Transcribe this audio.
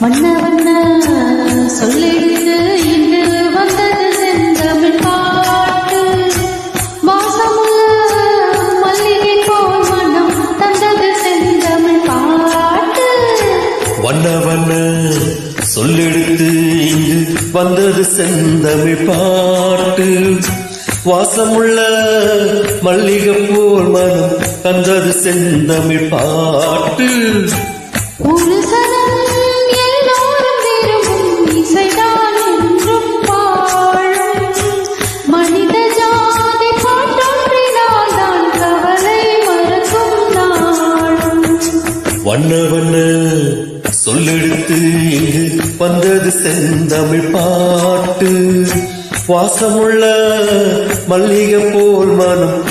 வண்ண வண்ண சொல்லெடுத்து இன்று வந்தது செந்தமிழ் பாட்டு. வாசமுள்ள மல்லிகை போல் மனம் தந்தது செந்தமிழ் பாட்டு. வண்ண வண்ண சொல்லெடுத்து இங்கு வந்தது செந்தமிழ் பாட்டு. வாசமுள்ள மல்லிகை போல் மனம் தந்தது செந்தமிழ் பாட்டு. ஒரு சனம் எல்லோரும் விரும்பும் இசைதான் என்றும் பாழும். மனித ஜாதி பாட்டொன்றினால் தான் கவலை மறக்கும் நாளும். வண்ண வண்ண சொல்லெடுத்து இங்கு வந்தது செந்தமிழ் பாட்டு. வாசமுள்ள மல்லிகை போல் மனம்